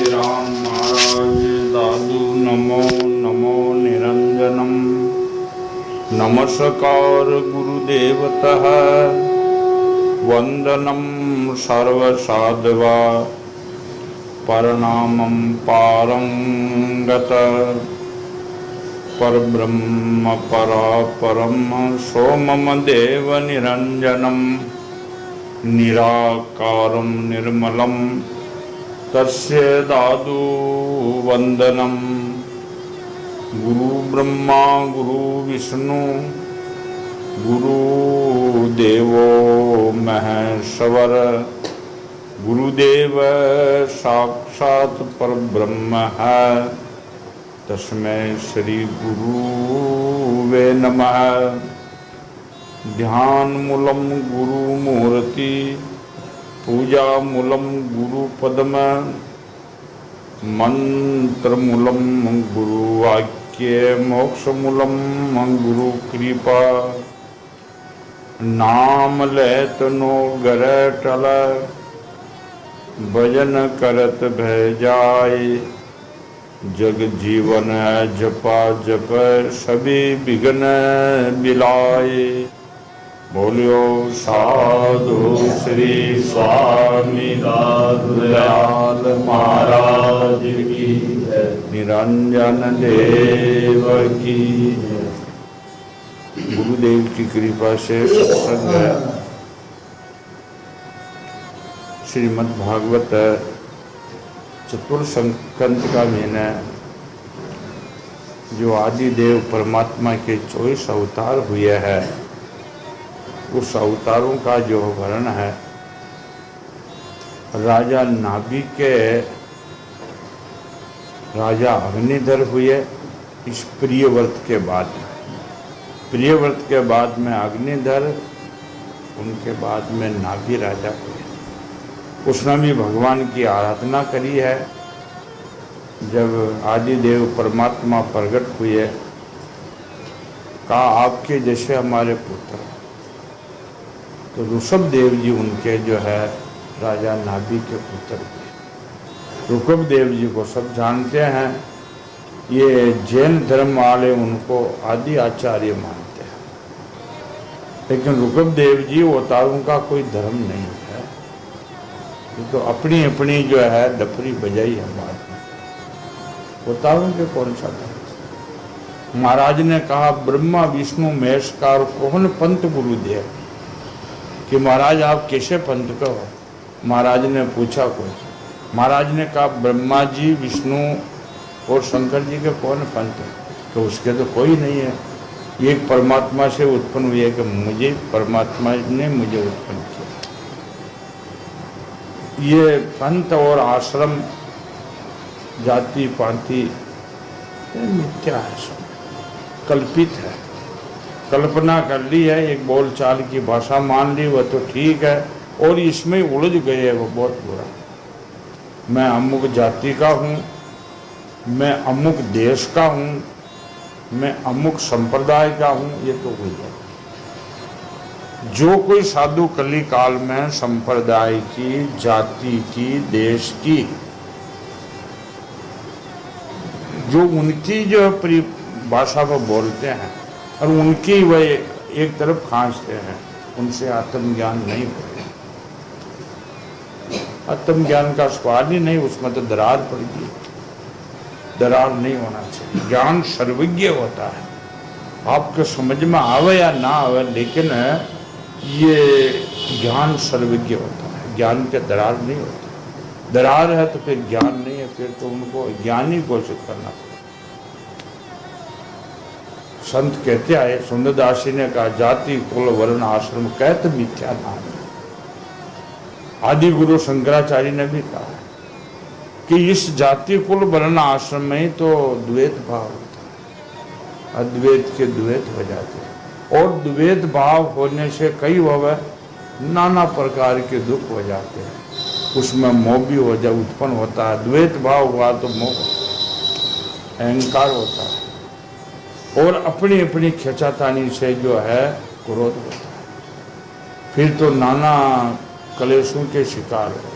राम महाराज दादू नमो नमो निरंजनम नमस्कार गुरुदेवतः वंदनम सर्वसाधवा प्रणामं पारंगत परब्रह्म परापरम सोमम देव निरंजनम निराकारं निर्मलं तस्य दादु वंदनम गुरु ब्रह्मा गुरु विष्णु गुरु देवो महेश्वर गुरुदेव साक्षात् परब्रह्म है तस्मै श्री गुरुवे नमः। ध्यान मूलम गुरु मूर्ति पूजा मूलम गुरु पद्म मंत्र मूलम गुरु वाक्य मोक्ष मूलम गुरु कृपा नाम लेत नो गर टल भजन करत भय जाय जग जीवन जपा जप सभी विघ्न बिलाय। बोलियो साधु श्री स्वामी दयाल महाराज की निरंजन देव की। गुरुदेव की कृपा से सत्संग श्रीमद् भागवत चतुर्संकंत का महीना जो आदि देव परमात्मा के 24 अवतार हुए हैं उस अवतारों का जो वर्णन है राजा नाभि के राजा अग्निधर हुए इस प्रियव्रत के बाद में अग्निधर उनके बाद में नाभि राजा हुए। उसने भी भगवान की आराधना करी है। जब आदि देव परमात्मा प्रकट हुए कहा आपके जैसे हमारे पुत्र, तो ऋषभ देव जी उनके जो है राजा नाभि के पुत्र थे। ऋषभ देव जी को सब जानते हैं, ये जैन धर्म वाले उनको आदि आचार्य मानते हैं, लेकिन ऋषभ देव जी अवतारों का कोई धर्म नहीं है, तो अपनी अपनी जो है डफरी बजाई है बाद में। अवतारों के कौन सा धर्म। महाराज ने कहा ब्रह्मा विष्णु महेश का कौन पंथ गुरुदेव कि महाराज आप कैसे पंथ का हो। महाराज ने पूछा कोई, महाराज ने कहा ब्रह्मा जी विष्णु और शंकर जी के कौन पंथ है, तो उसके तो कोई नहीं है, ये परमात्मा से उत्पन्न हुई है कि मुझे परमात्मा ने मुझे उत्पन्न किया। ये पंथ और आश्रम जाति पांति मिथ्या है, सब कल्पित है, कल्पना कर ली है, एक बोलचाल की भाषा मान ली, वह तो ठीक है, और इसमें उलझ गए वो बहुत बुरा। मैं अमुक जाति का हूँ, मैं अमुक देश का हूँ, मैं अमुक संप्रदाय का हूँ, ये तो हुई है। जो कोई साधु कली काल में संप्रदाय की, जाति की, देश की, जो उनकी जो भाषा को बोलते हैं और उनकी वह एक तरफ खींचते हैं, उनसे आत्मज्ञान नहीं होता। आत्मज्ञान का स्वाद ही नहीं, उसमें तो दरार पड़ गई। दरार नहीं होना चाहिए। ज्ञान सर्वज्ञ होता है, आपके समझ में आवे या ना आवे, लेकिन ये ज्ञान सर्वज्ञ होता है, ज्ञान के दरार नहीं होता। दरार है तो फिर ज्ञान नहीं है, फिर तो उनको ज्ञानी घोषित करना पड़ेगा। संत कहते आए, सुंदरदास जी ने कहा जाति कुल वर्ण आश्रम कहत मिथ्या नाम। आदि गुरु शंकराचार्य ने भी कहा कि इस जाति कुल वर्ण आश्रम में तो द्वैत भाव होता है, अद्वैत के द्वैत हो जाते हैं, और द्वैत भाव होने से कई वह नाना प्रकार के दुख हो जाते हैं, उसमें मोह भी हो जाए उत्पन्न होता है। द्वैत भाव हुआ तो मोह, अहंकार होता है, और अपनी अपनी खिंचातानी से जो है क्रोध होता है, फिर तो नाना कलेशों के शिकार हो गए।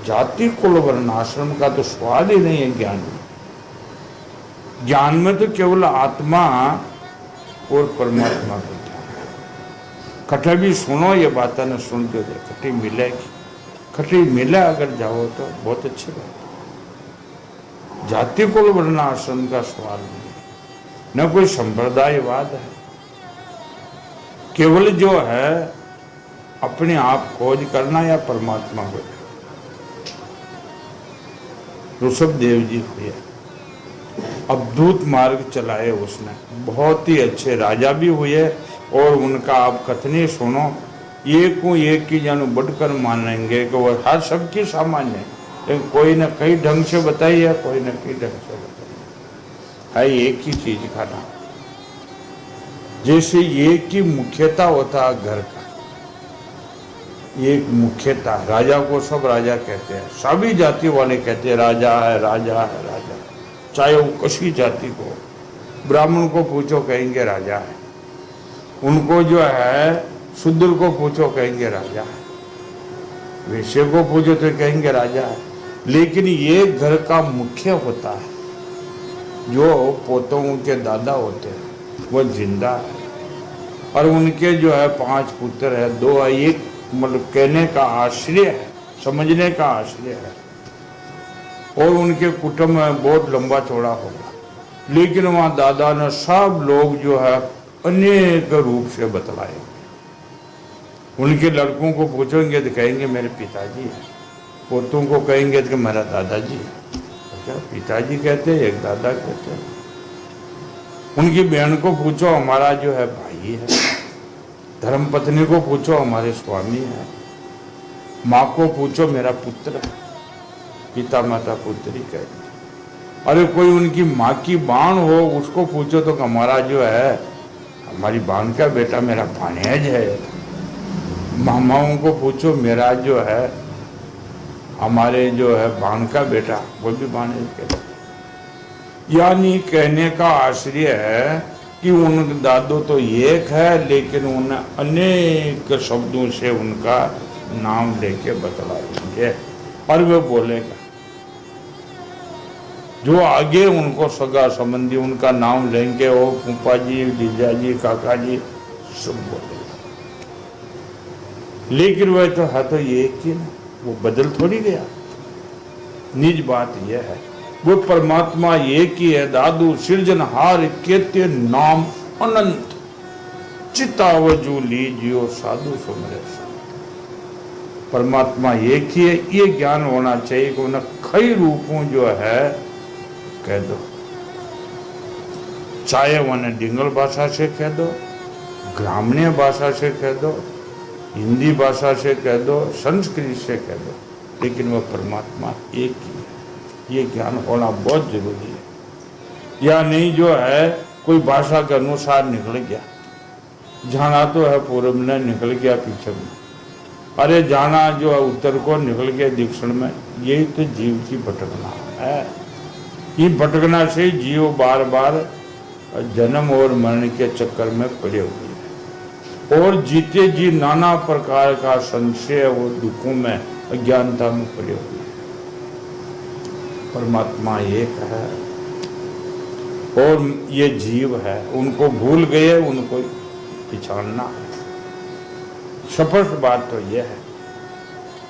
जाति कुल वर्ण आश्रम का तो सवाल ही नहीं है ज्ञान में। ज्ञान में तो केवल आत्मा और परमात्मा को ध्यान है। कटे भी सुनो ये बातें न सुनते हो, कटी मिलेगी, कटी मिले अगर जाओ तो बहुत अच्छी बात है। जाति कुल वर्ण आश्रम का सवाल नहीं, न कोई संप्रदायवाद है। केवल जो है अपने आप खोज करना या परमात्मा को। ऋषभ देव जी हुए, अद्भुत मार्ग चलाए उसने, बहुत ही अच्छे राजा भी हुए। और उनका आप कथनी सुनो, एक को एक की जानो बढ़कर मानेंगे कि वो हर सबकी सामान्य है, लेकिन कोई न कई ढंग से बताई है, कोई न कई ढंग से बताई है एक ही चीज का नाम। जैसे एक की मुख्यता होता है घर का, एक मुख्यता, राजा को सब राजा कहते हैं, सभी जाति वाले कहते हैं राजा है राजा है राजा, चाहे वो किसी जाति को, ब्राह्मण को पूछो कहेंगे राजा है, उनको जो है शूद्र को पूछो कहेंगे राजा है, वैश्य को पूछो तो कहेंगे राजा है। लेकिन ये घर का मुख्य होता है, जो पोतों के दादा होते हैं वो जिंदा है, और उनके जो है 5 पुत्र है, 2 है, एक मतलब कहने का आश्रय है, समझने का आश्रय है, और उनके कुटुंब में बहुत लंबा चौड़ा होगा। लेकिन वहाँ दादा ने सब लोग जो है अनेक रूप से बतलाए। उनके लड़कों को पूछेंगे तो कहेंगे मेरे पिताजी है, पोतों को कहेंगे तो मेरा दादाजी है। क्या पिताजी कहते हैं, एक दादा कहते हैं। उनकी बहन को पूछो हमारा जो है भाई है, धर्मपत्नी को पूछो हमारे स्वामी है, माँ को पूछो मेरा पुत्र है, पिता माता पुत्री कहते। अरे कोई उनकी माँ की बाण हो उसको पूछो तो हमारा जो है, हमारी बाण का बेटा मेरा भाणेज है। मामाओं को पूछो मेरा जो है, हमारे जो है बाण का बेटा, वो भी भाणेज कहते। यानी कहने का आश्रय है कि उन दादो तो एक है, लेकिन उन अनेक शब्दों से उनका नाम लेके बतलाएंगे और वे बोलेगा। जो आगे उनको सगा संबंधी उनका नाम लेंगे, वो फूफा जी, जीजा जी, काका जी सब बोलेगा। लेकिन वह तो है तो एक ही ना, वो बदल थोड़ी गया। निज बात यह है, वो परमात्मा एक ही है। दादू सृजनहार केते नाम अनंत, चितावजू लीजियो साधु सुमरे। परमात्मा एक ही है, ये ज्ञान होना चाहिए कि उन्हें कई रूपों जो है कह दो, चाहे उन्हें डिंगल भाषा से कह दो, ग्रामीण भाषा से कह दो, हिंदी भाषा से कह दो, संस्कृत से कह दो, लेकिन वह परमात्मा एक ही है। ये ज्ञान होना बहुत जरूरी है। या नहीं जो है कोई भाषा के अनुसार निकल गया, जाना तो है पूर्व में, निकल गया पीछे में, अरे जाना जो है उत्तर को, निकल गया दक्षिण में। यही तो जीव की भटकना है। ये भटकना से जीव बार बार जन्म और मरण के चक्कर में पड़े हुए हैं, और जीते जी नाना प्रकार का संशय और दुखों में, अज्ञानता में पड़े हुए हैं। परमात्मा एक है और ये जीव है, उनको भूल गए, उनको पहचानना है। स्पष्ट बात तो यह है।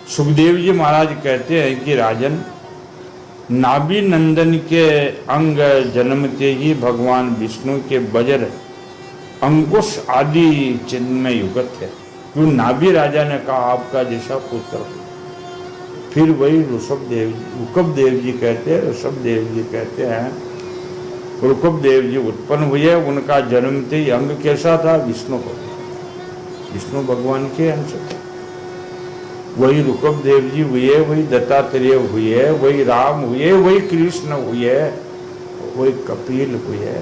सुखदेव जी महाराज कहते हैं कि राजन, नाभि नंदन के अंग जन्मते ही भगवान विष्णु के वज्र अंकुश आदि चिन्ह में युगत है। क्यों? नाभि राजा ने कहा आपका जैसा पुत्र हो। फिर वही ऋषभ देव जी कहते हैं, ऋषभ देव जी कहते हैं, ऋषभ देव जी उत्पन्न हुए। उनका जन्मते ही अंग कैसा था? विष्णु को, विष्णु भगवान के अंश थे। वही ऋषभ देव जी हुए, वही दत्तात्रेय हुए, वही राम हुए, वही कृष्ण हुए, वही कपिल हुए।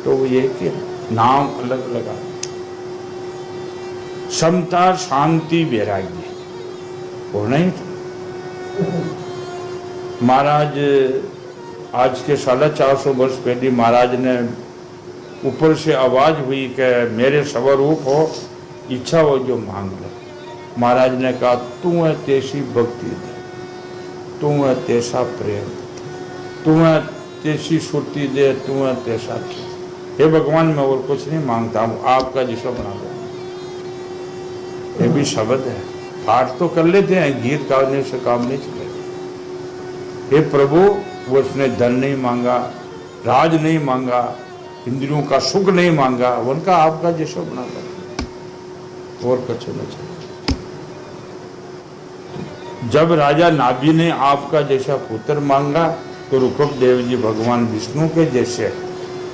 तो वो एक ही नाम अलग लगा। समता, शांति, वैराग्य वो नहीं था। महाराज आज के 450 वर्ष पहले महाराज ने ऊपर से आवाज हुई कि मेरे स्वरूप हो, इच्छा हो जो मांग लो। महाराज ने कहा तू है तेसी भक्ति दे। तू है तेसा प्रेम, तू है तेसी सुरती दे, तू है तेसा। हे भगवान मैं और कुछ नहीं मांगता हूँ, आपका जिसको बना दो। ये भी शब्द है, पाठ तो कर लेते हैं, गीत गाने से काम नहीं चलेगा। हे प्रभु, वो उसने धन नहीं मांगा, राज नहीं मांगा, इंद्रियों का सुख नहीं मांगा, उनका आपका जैसा बना दो और कुछ नहीं चाहिए। जब राजा नाभि ने आपका जैसा पुत्र मांगा तो रुकब देव जी भगवान विष्णु के जैसे,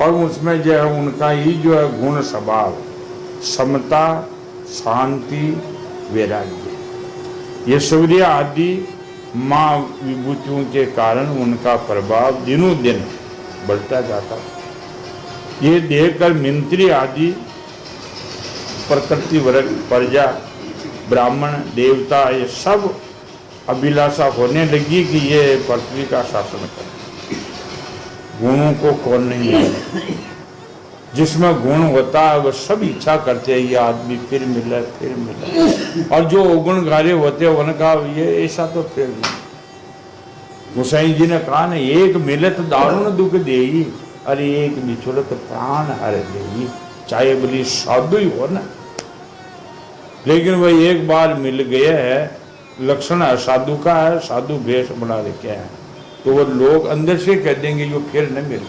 और उसमें जो है उनका ही जो है गुण स्वभाव, समता, शांति, वैराग्य, ये सूर्य आदि माँ विभूतियों के कारण उनका प्रभाव दिनों दिन बढ़ता जाता। ये देखकर मंत्री आदि प्रकृति वर्ग, प्रजा, ब्राह्मण, देवता, ये सब अभिलाषा होने लगी कि ये पृथ्वी का शासन करे। गुणों को कौन नहीं माने, जिसमें गुण होता है वह सब इच्छा करते हैं ये आदमी फिर मिले फिर मिले, और जो अवगुण गारे होते हैं उनका ये ऐसा तो फिर नहीं। गोसाई जी ने कहा ना, एक मिले तो दारुण दुख देई, अरे एक बिछुड़े तो प्राण हर देई। चाहे बोली साधु ही हो ना, लेकिन वह एक बार मिल गया है, लक्षण साधु का है, साधु वेश बना रखे है, तो वो लोग अंदर से कह देंगे जो फिर न मिले,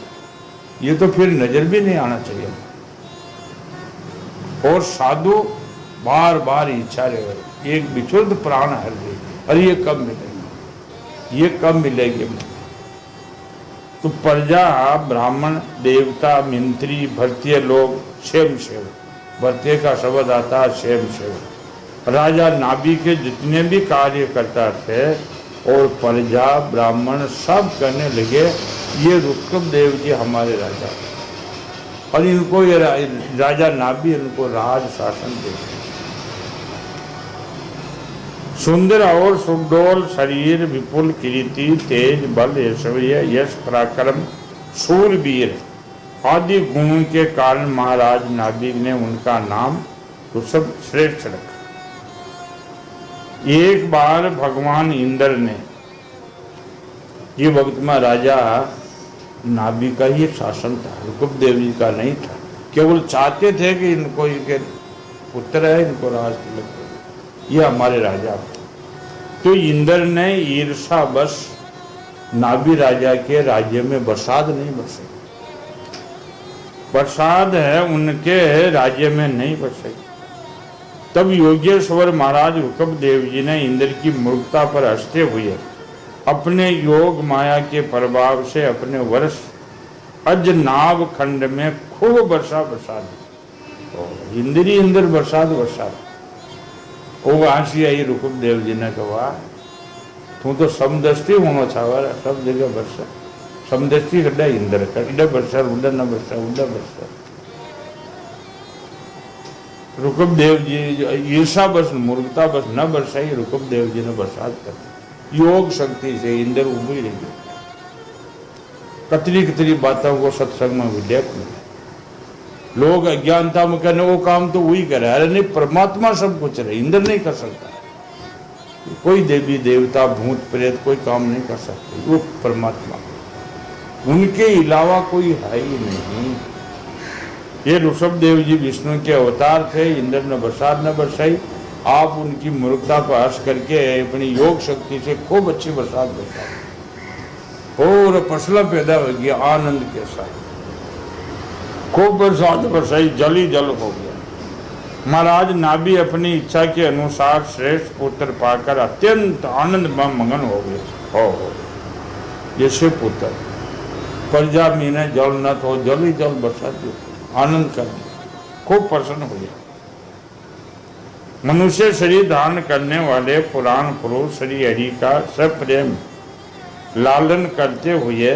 ये तो फिर नजर भी नहीं आना चाहिए। और साधु बार बार इच्छा रहे, एक बिछुड़ तो प्राण हर दे, अरे ये कब मिलेगी, ये कब मिलेगी। तो प्रजा, ब्राह्मण, देवता, मंत्री, भरतीय लोग स्वयं सेवक, भरतीय का शब्द आता है स्वयं सेवक। राजा नाभि के जितने भी कार्य करता थे और प्रजा, ब्राह्मण सब करने लगे ये रुकब देव जी हमारे राजा, और इनको ये राजा नाभि इनको राज शासन देते। सुंदर और सुडोल शरीर, विपुल कीर्ति, तेज, बल, ऐश्वर्य, यश, पराक्रम, शूरवीर आदि गुणों के कारण महाराज नाभि ने उनका नाम ऋषभ श्रेष्ठ रखा। एक बार भगवान इंद्र ने, ये वक्त में राजा नाभि का ही शासन था, रुकब देव जी का नहीं था। केवल चाहते थे कि इनको, इनके पुत्र है, इनको राज तिलक, ये हमारे राजा। तो इंद्र ने ईर्षा बस नाभि राजा के राज्य में बरसात नहीं बरसे, बरसात है उनके राज्य में नहीं बरसे। तब योगेश्वर महाराज रुकब देव जी ने इंद्र की मूर्खता पर हंसते हुए अपने योग माया के प्रभाव से अपने वर्ष अजनाभ खंड में खूब वर्षा बरसा दी। इंद्र बरसात बरसात वो हंसी आई। रुकब देव जी ने कहा, तू तो समदृष्टि होना छावा, सब जगह वर्षा समदृष्टि कड्डा इंद्र कड्डा वर्षा, उड्डा न वर्षा, उड्डा वर्षा। रुकब देव जी ईर्षा बस, मूर्खता बस न बरसाई, रुकब देव जी ने बरसात कर दी। योग शक्ति से इंद्र उबी रही। कतरी कतरी बातों को सत्संग में विद्याक में लोग अज्ञानता में करने वो काम तो वही करे, अरे नहीं, परमात्मा सब कुछ रहे, इंद्र नहीं कर सकता। कोई देवी देवता भूत प्रेत कोई काम नहीं कर सकते, वो परमात्मा, उनके अलावा कोई है ही नहीं। ये ऋषभ देव जी विष्णु के अवतार थे। इंद्र ने बरसात न बरसाई, आप उनकी मूर्खता पर हर्ष करके अपनी योग शक्ति से खूब अच्छी बरसात बरसाई और फसल पैदा हो गया आनंद के साथ। खूब बरसात बरसाई, जल ही जल हो गया। महाराज नाभि अपनी इच्छा के अनुसार श्रेष्ठ पुत्र पाकर अत्यंत आनंद में मगन हो गए। हो जैसे पुत्र प्रजा मीने जल न तो जल ही जल बरसात आनंद कर खूब प्रसन्न हो गया। मनुष्य शरीर धारण करने वाले पुराण पुरुष श्री हरि का सप्रेम लालन करते हुए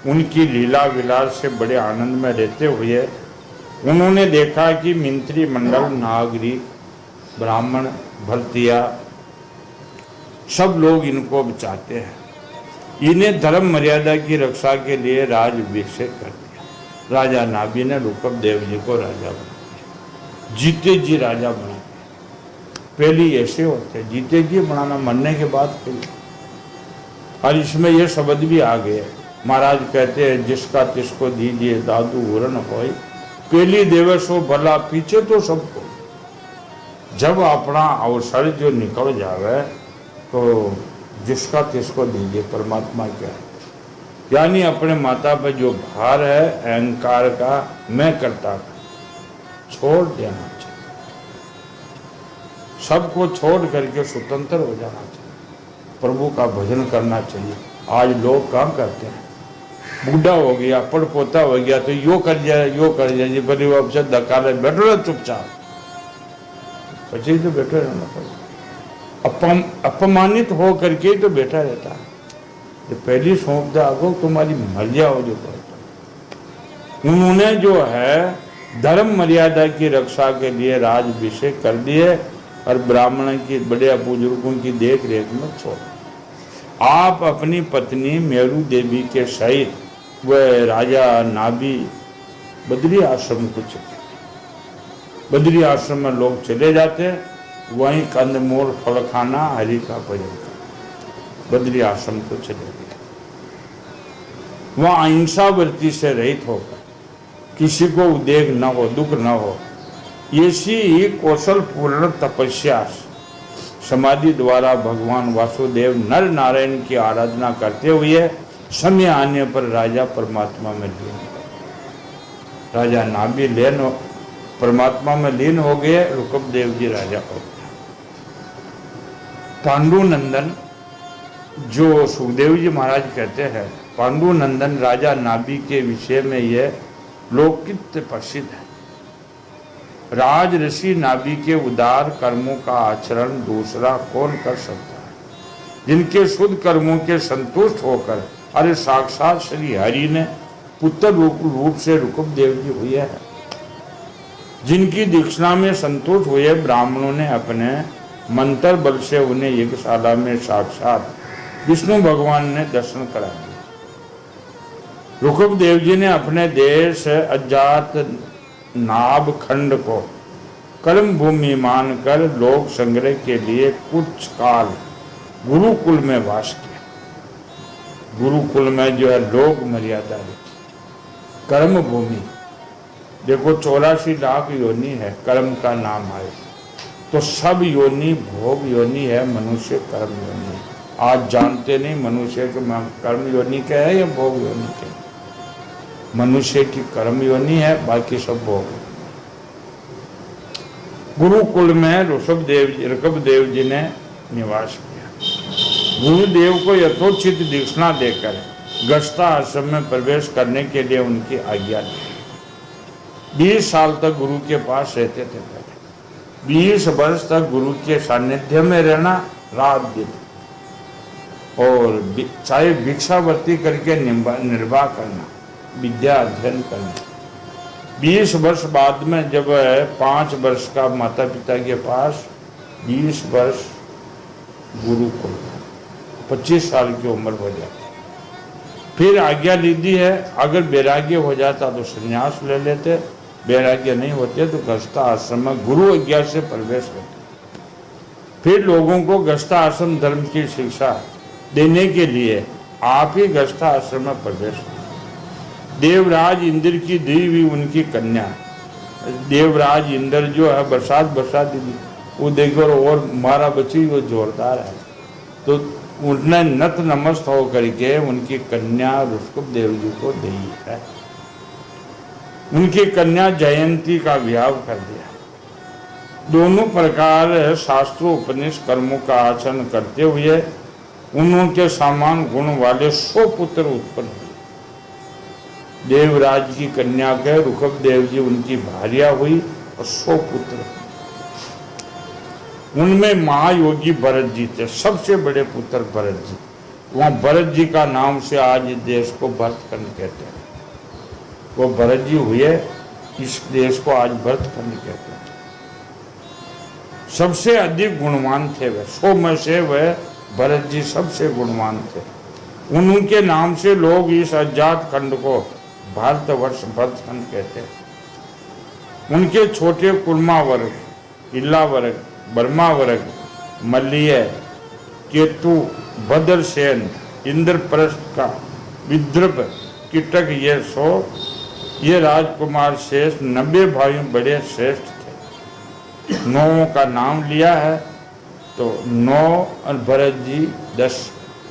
उनकी लीला विलास से बड़े आनंद में रहते हुए उन्होंने देखा कि मंत्री मंडल, नागरिक, ब्राह्मण, भरतिया सब लोग इनको चाहते हैं। इन्हें धर्म मर्यादा की रक्षा के लिए राज अभिषेक कर दिया। राजा नाभि ने रुकब देव जी को राजा बना दिया, जीते जी राजा बना दिया। पहले ऐसे होते, जीते जी बनाना, मरने के बाद फिर और इसमें ये शब्द भी आ गए। महाराज कहते हैं जिसका तिसको दीजिए दादू उरण होय, पहली देवे सो भला पीछे तो सबको। जब अपना अवसर जो निकल जावे तो जिसका तिसको दीजिए। परमात्मा क्या है? यानी अपने माता पर जो भार है अहंकार का, मैं करता का, छोड़ देना चाहिए। सबको छोड़ करके स्वतंत्र हो जाना चाहिए। प्रभु का भजन करना चाहिए। आज लोग काम करते हैं, बूढ़ा हो गया, पड़पोता हो गया तो यो कर जाए बड़ी बाप से धक्का ले, बैठो रहे चुपचाप, बच्चे तो बैठे रहना पड़ेगा। अपमानित हो करके तो बैठा रहता है। जो पहली सौंप दे आगो तुम्हारी मर्या हो जो करता। उन्होंने जो है धर्म मर्यादा की रक्षा के लिए राजभिषेक कर दिए और ब्राह्मण की बड़े बुजुर्गों की देख रेख में छोड़। आप अपनी पत्नी मेरू देवी के सहित वह राजा नाभि बद्री आश्रम को चले। बद्री आश्रम में लोग चले जाते, वहीं कंदमूल फल खाना, हरि का भजन करना। बद्री आश्रम को चले गए। वहाँ अहिंसा वृत्ति से रहित होकर किसी को उद्वेग न हो, दुख न हो, ऐसी ही कौशल पूर्ण तपस्या समाधि द्वारा भगवान वासुदेव नर नारायण की आराधना करते हुए समय आने पर राजा परमात्मा में लीन हो। राजा नाभि लीन परमात्मा में लीन हो गए। रुकम देव जी राजा हो गए। पांडुनंदन जो सुखदेव जी महाराज कहते हैं, पांडुनंदन राजा नाभि के विषय में यह लोककृत प्रसिद्ध है। राज ऋषि नाभि के उदार कर्मों का आचरण दूसरा कौन कर सकता है? जिनके शुद्ध कर्मों के संतुष्ट होकर अरे साक्षात श्री हरि ने पुत्र रूप से रुकम देव जी हुए हैं। जिनकी दीक्षाना में संतुष्ट हुए ब्राह्मणों ने अपने मंत्र बल से उन्हें यज्ञशाला में साक्षात विष्णु भगवान ने दर्शन करा दिया। रुकम देव जी ने अपने देश अजात नाभ खंड को कर्म भूमि मानकर लोक संग्रह के लिए कुछ काल गुरुकुल में वास किया। गुरुकुल में जो है लोक मर्यादा है, कर्म भूमि। देखो 84 लाख योनि है, कर्म का नाम आए तो सब योनि भोग योनि है, मनुष्य कर्म योनि है। आज जानते नहीं मनुष्य के कर्म योनि क्या है या भोग योनि क्या है। मनुष्य की कर्म योनि है, बाकी सब भोग। गुरुकुल में रुकम देव जी ने निवास किया। गुरुदेव को यथोचित दीक्षाना देकर गस्ता आश्रम में प्रवेश करने के लिए उनकी आज्ञा दी। 20 साल तक गुरु के पास रहते थे। पहले 20 वर्ष तक गुरु के सानिध्य में रहना, रात दिन, और चाहे भिक्षावृत्ति करके निर्वाह करना, विद्या अध्ययन करना। 20 वर्ष बाद में जब 5 वर्ष का माता पिता के पास, 20 वर्ष गुरुकुल, 25 साल की उम्र हो जाती। फिर आज्ञा ली दी है, अगर वैराग्य हो जाता तो संन्यास ले लेते, वैराग्य नहीं होते तो गस्ता आश्रम में गुरु आज्ञा से प्रवेश होते। फिर लोगों को गस्ता आश्रम धर्म की शिक्षा देने के लिए आप ही गस्ता आश्रम में प्रवेश होते। देवराज इंद्र की दी हुई उनकी कन्या, देवराज इंद्र जो है बरसात दीदी, वो देखो और मारा बच्ची वो जोरदार है, तो उन्होंने नत नमस्त होकर के उनकी कन्या रुकम देव जी को दी है। उनकी कन्या जयंती का विवाह कर दिया। दोनों प्रकार शास्त्रों उपनिषद कर्मों का आचरण करते हुए उनके समान गुण वाले 100 पुत्र उत्पन्न हुए। देवराज की कन्या के रुकम देव जी उनकी भार्या हुई और 100 पुत्र। उनमें महायोगी भरत जी थे, सबसे बड़े पुत्र भरत जी। वहाँ भरत जी का नाम से आज इस देश को भरतखंड कहते हैं। वो भरत जी हुए, इस देश को आज भरतखंड कहते हैं। सबसे अधिक गुणवान थे वह, 100 में से वह भरत जी सबसे गुणवान थे। उनके नाम से लोग इस अजात खंड को भारतवर्ष भरतखंड कहते हैं। उनके छोटे कुर्मा वर्ग, इल्ला वर्ग, बर्मा वर्ग, मल्लिय, केतु, भद्रसेन इंद्रप्रस्थ का विद्रुप कीटक ये 100, ये राजकुमार शेष 90 भाइयों बड़े श्रेष्ठ थे। 9 का नाम लिया है तो 9 और भरत जी 10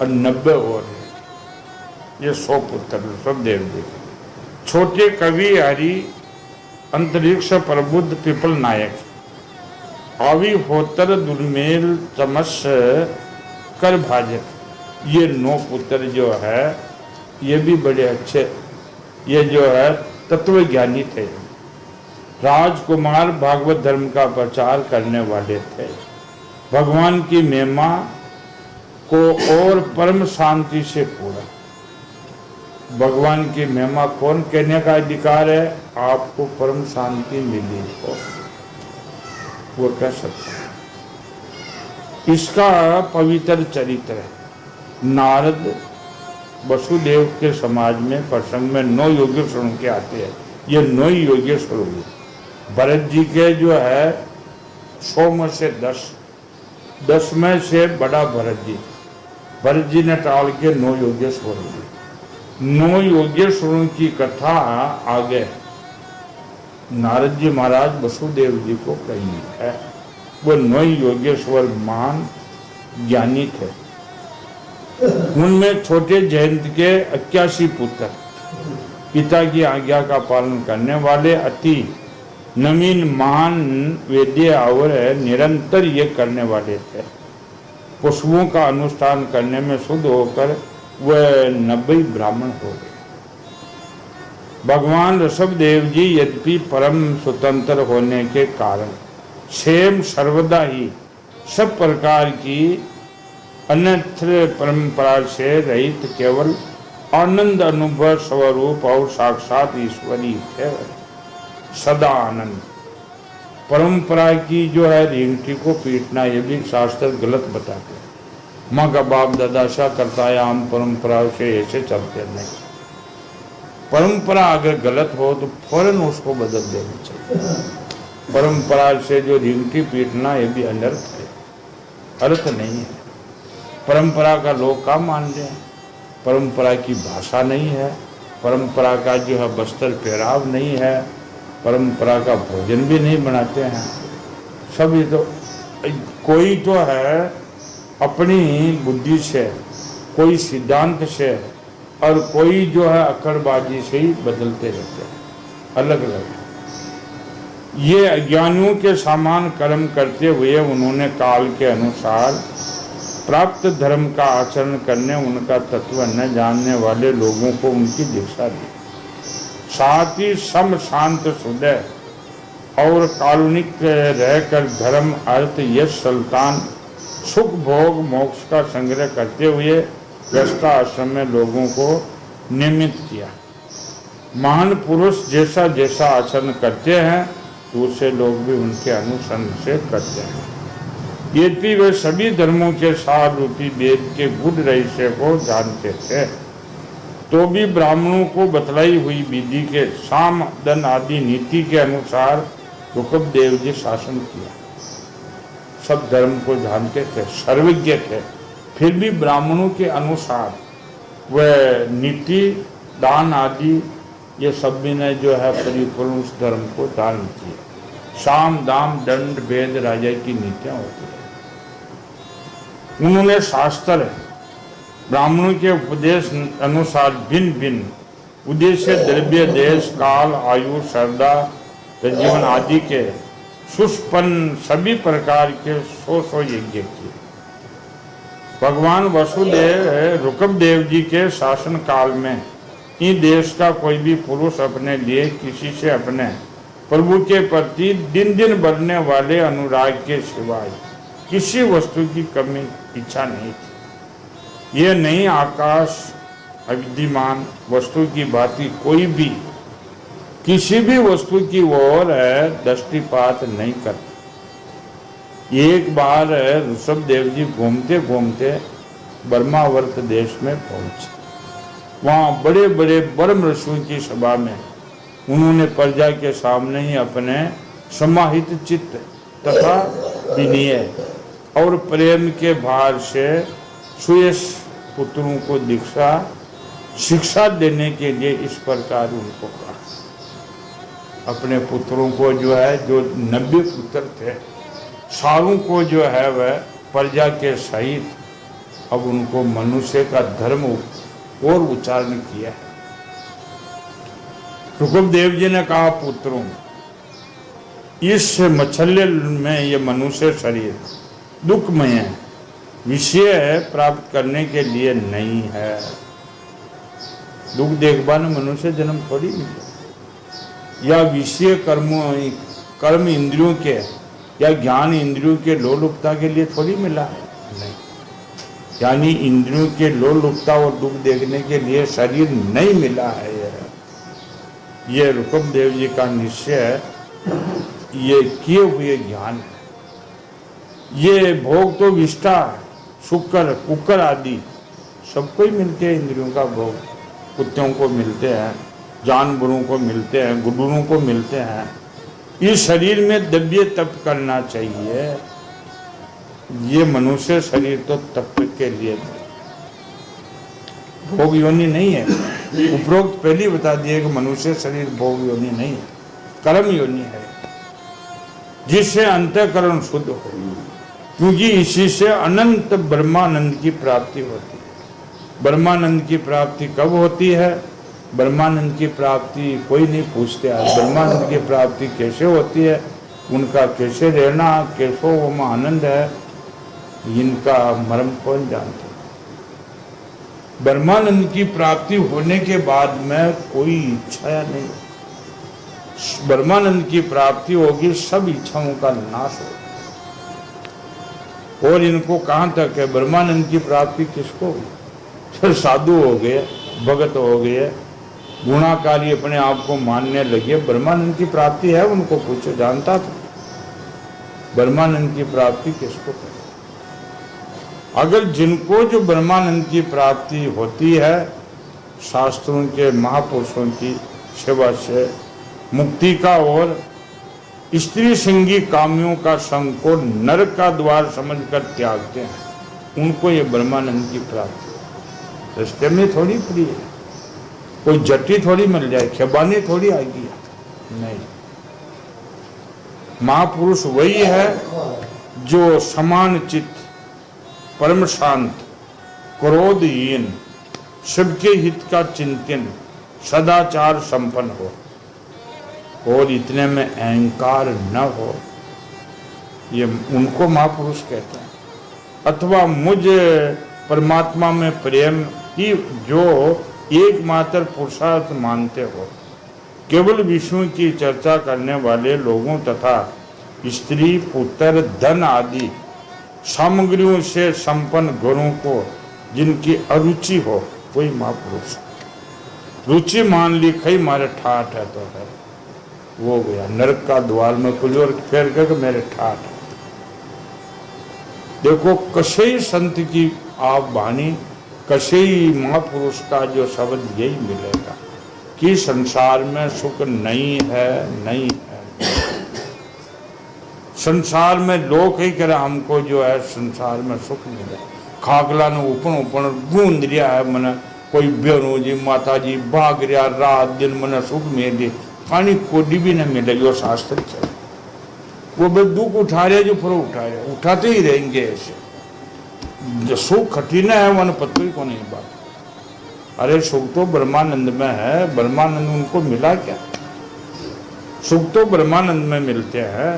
और 90 और है, ये 100 पुत्र ऋषभदेव जी। छोटे कवि हरि अंतरिक्ष प्रबुद्ध पिपल नायक, आवी होतर दुर्मेल चमस कर भाजक, ये 9 पुत्र जो है ये भी बड़े अच्छे, ये जो है तत्व ज्ञानी थे। राजकुमार भागवत धर्म का प्रचार करने वाले थे। भगवान की महिमा को और परम शांति से पूरा। भगवान की महिमा कौन कहने का अधिकार है? आपको परम शांति मिली हो वो कह सकता है। इसका पवित्र चरित्र है। नारद वसुदेव के समाज में प्रसंग में 9 योगेश्वरों के आते हैं। ये 9 योगेश्वर हुए। भरत जी के जो है 100 में से 10 में से बड़ा भरत जी ने टाल के 9 योगेश्वर हुए। 9 योगेश्वरों की कथा आगे नारद जी महाराज वसुदेव जी को कही है। वो 9 योगेश्वर महान ज्ञानी थे। उनमें छोटे जयंत के 81 पुत्र, पिता की आज्ञा का पालन करने वाले, अति नवीन महान वेद्य और निरंतर ये करने वाले थे। पशुओं का अनुष्ठान करने में शुद्ध होकर वह 90 ब्राह्मण हो गए। भगवान ऋषभदेव जी यद्यपि परम स्वतंत्र होने के कारण स्वयं सर्वदा ही सब प्रकार की अन्यत्र परंपरा से रहित केवल आनंद अनुभव स्वरूप और साक्षात ईश्वरी थे। सदा आनंद। परंपरा की जो है रिंगटी को पीटना ये भी शास्त्र गलत बताते हैं। माँ का बाप दादा सा करता है, आम परंपरा से ऐसे चलते नहीं। परंपरा अगर गलत हो तो फौरन उसको बदल देना चाहिए। परंपरा से जो रिंगटी पीटना ये भी अनर्थ है, अर्थ नहीं है। परंपरा का लोग क्या मान रहे हैं? परंपरा की भाषा नहीं है, परंपरा का जो है वस्त्र पहराव नहीं है, परंपरा का भोजन भी नहीं बनाते हैं। सभी तो कोई तो है अपनी बुद्धि से, कोई सिद्धांत से, और कोई जो है अकड़बाजी से ही बदलते रहते हैं, अलग अलग। ये अज्ञानियों के समान कर्म करते हुए उन्होंने काल के अनुसार प्राप्त धर्म का आचरण करने, उनका तत्व न जानने वाले लोगों को उनकी दीक्षा दी। साथ ही सम शांत सुदय और काल्पनिक रहकर धर्म अर्थ यश सल्तान सुख भोग मोक्ष का संग्रह करते हुए गृहस्थ आश्रम में लोगों को नियमित किया। महान पुरुष जैसा जैसा आचरण करते हैं दूसरे लोग भी उनके अनुसरण से करते हैं। यद्यपि वे सभी धर्मों के सार रूपी वेद के गुण रहस्य को जानते थे तो भी ब्राह्मणों को बतलाई हुई विधि के साम दन आदि नीति के अनुसार ऋषभदेव जी शासन किया। सब धर्म को जानते थे, सर्वज्ञ थे, फिर भी ब्राह्मणों के अनुसार वह नीति दान आदि ये सब भी ने जो है परिपूर्ण उस धर्म को दान किया। साम दाम दंड भेद राजा की नीतियां होती है। उन्होंने शास्त्र ब्राह्मणों के उपदेश अनुसार भिन्न भिन्न उद्देश्य द्रव्य देश काल आयु श्रद्धा जीवन आदि के सुष्पन्न सभी प्रकार के 100 यज्ञ किए। भगवान वसुदेव ऋषभदेव जी के शासन काल में इस देश का कोई भी पुरुष अपने लिए किसी से अपने प्रभु के प्रति दिन दिन बढ़ने वाले अनुराग के सिवाय किसी वस्तु की कमी इच्छा नहीं थी। यह नहीं आकाश अविद्यमान वस्तु की भांति कोई भी किसी भी वस्तु की ओर दृष्टिपात नहीं करता। एक बार ऋषभदेव जी घूमते घूमते ब्रह्मावर्त देश में पहुंचे। वहाँ बड़े बड़े ब्रह्म ऋषियों की सभा में उन्होंने प्रजा के सामने ही अपने समाहित चित्त तथा विनय और प्रेम के भार से सुयश पुत्रों को दीक्षा शिक्षा देने के लिए इस प्रकार उनको कहा। अपने पुत्रों को जो है, जो 90 पुत्र थे, सारों को जो है वह प्रजा के सहित अब उनको मनुष्य का धर्म और उच्चारण किया है। ऋषभदेव जी ने कहा, पुत्रों, इस मछल्य में ये मनुष्य शरीर दुखमय है, विषय प्राप्त करने के लिए नहीं है। दुख देखभाल मनुष्य जन्म थोड़ी मिले, या विषय कर्म इंद्रियों के या ज्ञान इंद्रियों के लोलुपता के लिए थोड़ी मिला है, नहीं। यानी इंद्रियों के लोलुपता और दुख देखने के लिए शरीर नहीं मिला है। ये ऋषभदेव जी का निश्चय है, ये किए हुए ज्ञान है। ये भोग तो विष्ठा, शुक्र, कुकर आदि सबको ही मिलते हैं। इंद्रियों का भोग कुत्तों को मिलते हैं, जानवरों को मिलते हैं, गुड्डुरों को मिलते हैं। इस शरीर में दब्य तप करना चाहिए। ये मनुष्य शरीर तो तप के लिए भोग योनि नहीं है। उपरोक्त पहले बता दिया कि मनुष्य शरीर भोग योनि नहीं है, कर्म योनि है, जिससे अंतःकरण शुद्ध हो, क्योंकि इसी से अनंत ब्रह्मानंद की प्राप्ति होती है। ब्रह्मानंद की प्राप्ति कब होती है? ब्रह्मानंद की प्राप्ति कोई नहीं पूछते आज। ब्रह्मानंद की प्राप्ति कैसे होती है, उनका कैसे रहना, कैसो वो आनंद है, इनका मर्म कौन जानते। ब्रह्मानंद की प्राप्ति होने के बाद में कोई इच्छा नहीं, ब्रह्मानंद की प्राप्ति होगी, सब इच्छाओं का नाश होगा। और इनको कहां तक है ब्रह्मानंद की प्राप्ति? किसको? फिर साधु हो गए, भगत हो गए, गुणाकारी अपने आप को मानने लगे, ब्रह्मानंद की प्राप्ति है उनको पूछो, जानता था ब्रह्मानंद की प्राप्ति किसको है? अगर जिनको जो ब्रह्मानंद की प्राप्ति होती है, शास्त्रों के महापुरुषों की सेवा से मुक्ति का और स्त्री संगी कामियों का संग को नरक का द्वार समझकर त्यागते हैं, उनको ये ब्रह्मानंद की प्राप्ति रास्ते में थोड़ी प्रिय है। कोई जट्टी थोड़ी मिल जाए, खेबानी थोड़ी आएगी, नहीं। महापुरुष वही है जो समान चित्त, परम शांत, क्रोधहीन, सबके हित का चिंतन, सदाचार संपन्न हो और इतने में अहंकार न हो, ये उनको महापुरुष कहते हैं। अथवा मुझ परमात्मा में प्रेम ही जो एकमात्र पुरुषार्थ मानते हो, केवल विष्णु की चर्चा करने वाले लोगों तथा स्त्री, पुत्र, धन आदि सामग्रियों से संपन्न गुणों को जिनकी अरुचि हो, कोई महापुरुष। रुचि मान ली, खई मारे ठाठ है तो है, वो गया नरक का द्वार में कुछ और फेर कर मेरे ठाठ है। देखो कशई संत की आप वाणी, कशई महापुरुष का जो शब्द यही मिलेगा कि संसार में सुख नहीं है, नहीं है। संसार में लोग ही कह रहे हमको जो है संसार में सुख मिले, खागला ने ऊपर ऊपर गूंद रिया है, मैंने कोई बेरू जी माता जी भाग रिया रात दिन, मैंने सुख मिले, पानी कोडी भी न मिलेगी। और शास्त्र चले वो बे दुख उठा रहे जो पूरा उठा रहे, उठाते ही रहेंगे ऐसे। जो सुख कठिन है वन पत्तो ही को नहीं बात। अरे सुख तो ब्रह्मानंद में है, ब्रह्मानंद उनको मिला क्या? सुख तो ब्रह्मानंद में मिलते हैं।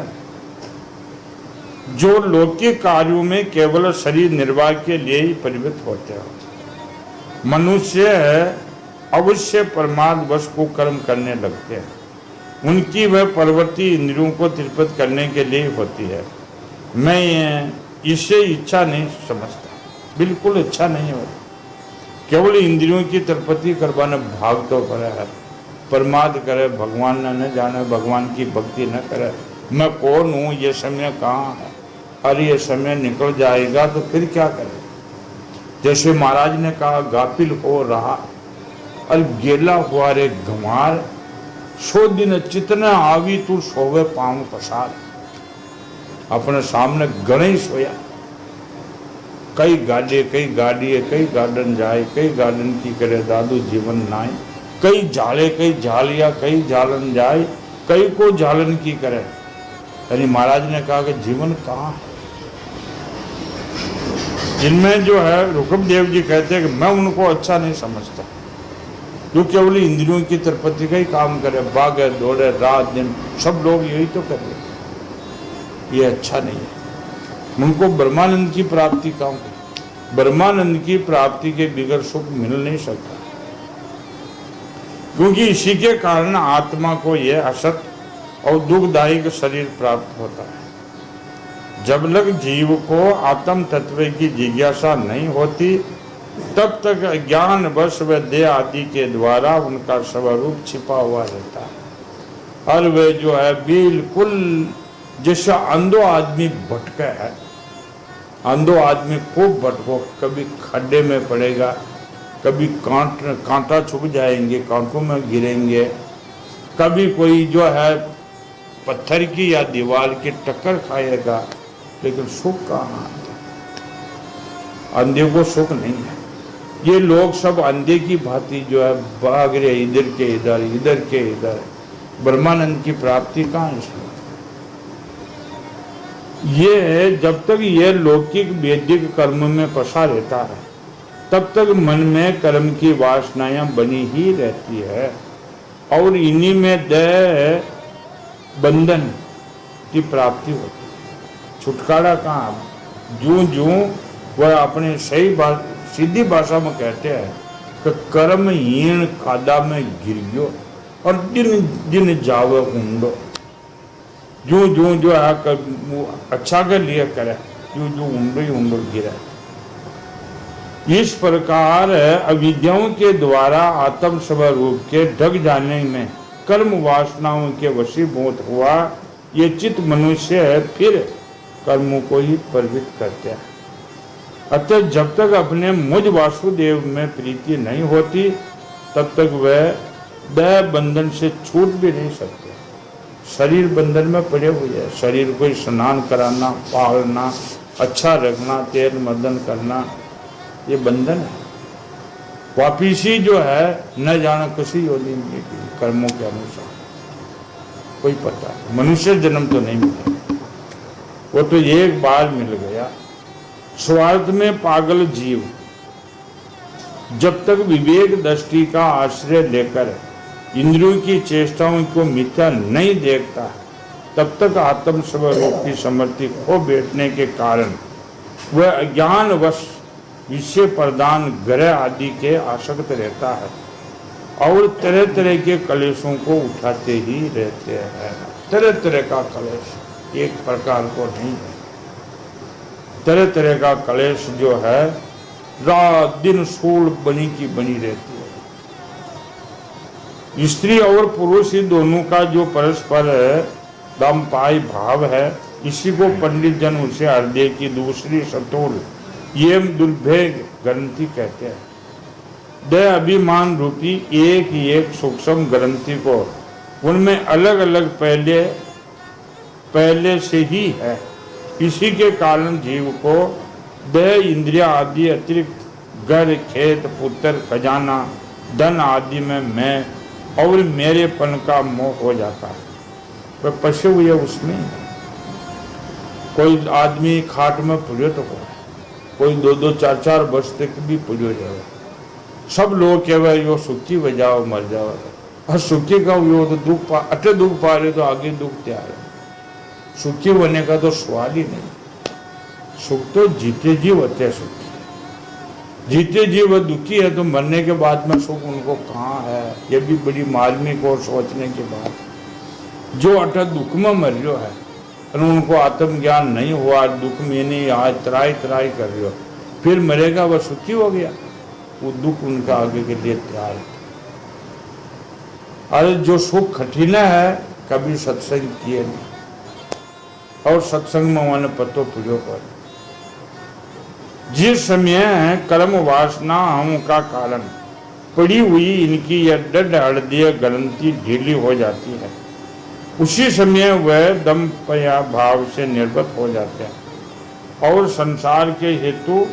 जो लौकिक कार्यों में केवल शरीर निर्वाह के लिए ही परिवृत्त होते हैं। मनुष्य अवश्य परमार्थ वश को कर्म करने लगते हैं, उनकी वह प्रवृत्ति इंद्रियों को तृप्त करने के लिए होती है। मैं इसे इच्छा नहीं समझता, बिल्कुल इच्छा नहीं होती। केवल इंद्रियों की तृप्ति करवाने भाग तो करे है, परमार्थ करे, भगवान न जाने, भगवान की भक्ति न करे। मैं कौन हूँ, ये समय कहाँ है, अरे ये समय निकल जाएगा तो फिर क्या करे? जैसे महाराज ने कहा गाफिल हो रहा, अरे गेला हुआ रे गंवार, 100 दिन चितना आवी तू सोवे पाँव पसार। अपने सामने गणेश सोया, कई गाड़े कई गाड़िए कई गार्डन जाए, कई गार्डन की करे दादू जीवन नाय, कई झाले कई झालिया कई झालन जाए, कई को झालन की करे। यानी महाराज ने कहा कि जीवन कहाँ है। जिनमें जो है रुकमदेव जी कहते हैं कि मैं उनको अच्छा नहीं समझता जो केवल इंद्रियों की तरपति का ही काम करे, भागे दौड़े रात दिन, सब लोग यही तो कर रहे, ये अच्छा नहीं है। उनको ब्रह्मानंद की प्राप्ति कहाँ है? ब्रह्मानंद की प्राप्ति के बिगड़ सुख मिल नहीं सकता, क्योंकि इसी के कारण आत्मा को यह असत और दुखदायक शरीर प्राप्त होता है। जब लग जीव को आत्म तत्व की जिज्ञासा नहीं होती, तब तक ज्ञान वश व देह आदि के द्वारा उनका स्वरूप छिपा हुआ रहता है। और वे जो है बिल्कुल जैसा अंधो आदमी भटका है, अंधो आदमी खूब भटको, कभी खड्डे में पड़ेगा, कभी कांटा छुप जाएंगे, कांटों में गिरेंगे, कभी कोई जो है पत्थर की या दीवार की टक्कर खाएगा, लेकिन सुख कहाँ आता है? अंधे को सुख नहीं है। ये लोग सब अंधे की भांति जो है भाग रहे, इधर के इधर, इधर के इधर। ब्रह्मानंद की प्राप्ति कहाँ है इसमें? ये जब तक ये लौकिक वैदिक कर्म में फंसा रहता है, तब तक मन में कर्म की वासनाएं बनी ही रहती है, और इन्हीं में देह बंधन की प्राप्ति होती है। छुटकारा कहाँ? जूं जूं वह अपने सही सीधी भाषा में कहते हैं कि कर्म हीन खादा में गिर गयो और दिन दिन जावे ऊंडो। जूं जूं जो है अच्छा के लिए करे, जूं जूं ऊंडो ही ऊंडो गिरा। इस प्रकार अविद्याओं के द्वारा आत्म स्वरूप के ढक जाने में कर्म वासनाओं के वशीभूत हुआ ये चित्त मनुष्य फिर कर्मों को ही प्रवृत्त करते हैं। अतः जब तक अपने मुझ वासुदेव में प्रीति नहीं होती, तब तक वह देह बंधन से छूट भी नहीं सकते। शरीर बंधन में पड़े हुए है। शरीर को स्नान कराना, पालना, अच्छा रखना, तेल मर्दन करना, ये बंधन है। वापिसी जो है न जाना किसी योनि में कर्मों के अनुसार, कोई पता है। मनुष्य जन्म तो नहीं मिला, वो तो एक बार मिल गया। स्वार्थ में पागल जीव जब तक विवेक दृष्टि का आश्रय लेकर इंद्रियों की चेष्टाओं को मिथ्या नहीं देखता, तब तक आत्म स्वरूप की समृद्धि खो बैठने के कारण वह अज्ञानवश विषय प्रदान ग्रह आदि के आसक्त रहता है और तरह तरह के कलेशों को उठाते ही रहते हैं। तरह तरह का कलेश एक प्रकार को नहीं है। तरह तरह का कलेश जो है रात दिन सूल बनी की बनी रहती है। स्त्री और पुरुष ही दोनों का जो परस्पर दाम्पाय भाव है, इसी को पंडित जन उसे हृदय की दूसरी सतोल ये दुर्भेद ग्रंथि कहते हैं। दया अभिमान रूपी एक एक सूक्ष्म ग्रंथि को उनमें अलग अलग पहले से ही है। इसी के कारण जीव को देह इंद्रिया आदि अतिरिक्त घर खेत पुत्र खजाना धन आदि में मैं और मेरेपन का मोह हो जाता है। वह पशु हुए उसमें। कोई आदमी खाट में पुजो तो हो, कोई 2-2 4-4 वर्ष तक भी पुजो जाए। सब लोग कहवे यो सुखी बजाओ मर जाओ, और सुखी का यो तो दुख अटे दुख पा रहे तो आगे दुख तैयार है। सुखी होने का तो सवाल ही नहीं। सुख तो जीते जी होते हैं। सुखी जीते जी वह दुखी है तो मरने के बाद में सुख उनको कहाँ है? ये भी बड़ी मार्मिक और सोचने की बात। जो अटा दुख में मर रहा है और उनको आत्मज्ञान नहीं हुआ, दुख में नहीं आज त्राई त्राई कर रहे हो, फिर मरेगा वह सुखी हो गया, वो दुख उनका आगे के लिए तैयार है। अरे जो सुख कठिन है कभी सत्संग किए नहीं, और सत्संग में उन्होंने पतो पुजो पर जिस समय कर्म वासना हम का कारण पड़ी हुई इनकी यह डड हृदय ग्रंथि ढीली हो जाती है, उसी समय वह दम्प या भाव से निर्गत हो जाते हैं और संसार के हेतु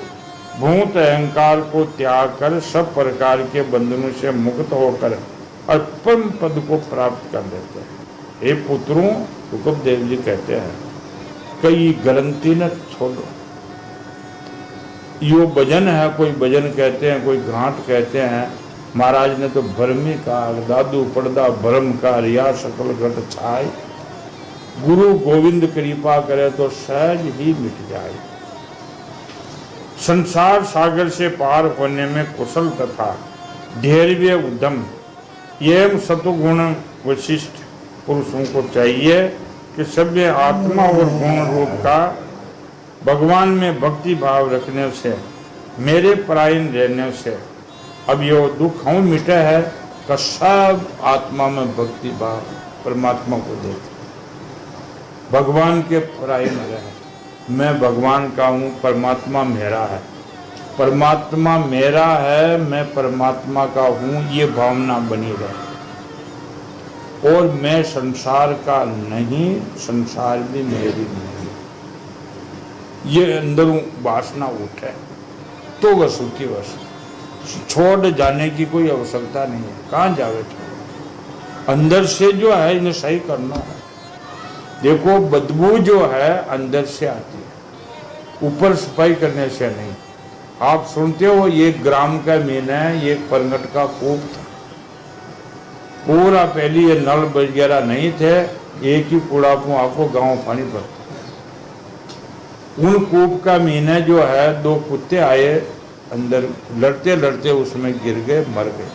भूत अहंकार को त्याग कर सब प्रकार के बंधनों से मुक्त होकर और परम पद को प्राप्त कर लेते हैं। हे पुत्रों, तुकबदेव जी कहते हैं, कई ग्रंथि न छोड़ो। यो भजन है, कोई भजन कहते हैं, कोई घाट कहते हैं। महाराज ने तो भरमी का दादू पड़दा भरम का रिया सकल घट छाय, गुरु गोविंद कृपा करे तो सहज ही मिट जाए। संसार सागर से पार होने में कुशल तथा धैर्य उद्यम एवं सतुगुण विशिष्ट पुरुषों को चाहिए कि सभ्य आत्मा और गुण रूप का भगवान में भक्ति भाव रखने से, मेरे परायण रहने से अब यो दुख हूँ मिटे है कि सब आत्मा में भक्ति भाव परमात्मा को देखे, भगवान के परायण रहे। मैं भगवान का हूँ, परमात्मा मेरा है, परमात्मा मेरा है, मैं परमात्मा का हूँ, ये भावना बनी रहे। और मैं संसार का नहीं, संसार भी मेरी नहीं, ये अंदरों वासना उठे तो वह सुखी वश छोड़ जाने की कोई आवश्यकता नहीं है। कहाँ जावे, अंदर से जो है इन्हें सही करना है। देखो बदबू जो है अंदर से आती है, ऊपर सफाई करने से नहीं। आप सुनते हो ये ग्राम का मीन है, ये परगट का कूप था, पूरा पहले ये नल वगैरह नहीं थे, एक ही कूड़ापू आपको गांव पानी पड़ता। उन कूप का मीना जो है, दो कुत्ते आए अंदर, लड़ते लड़ते उसमें गिर गए, मर गए।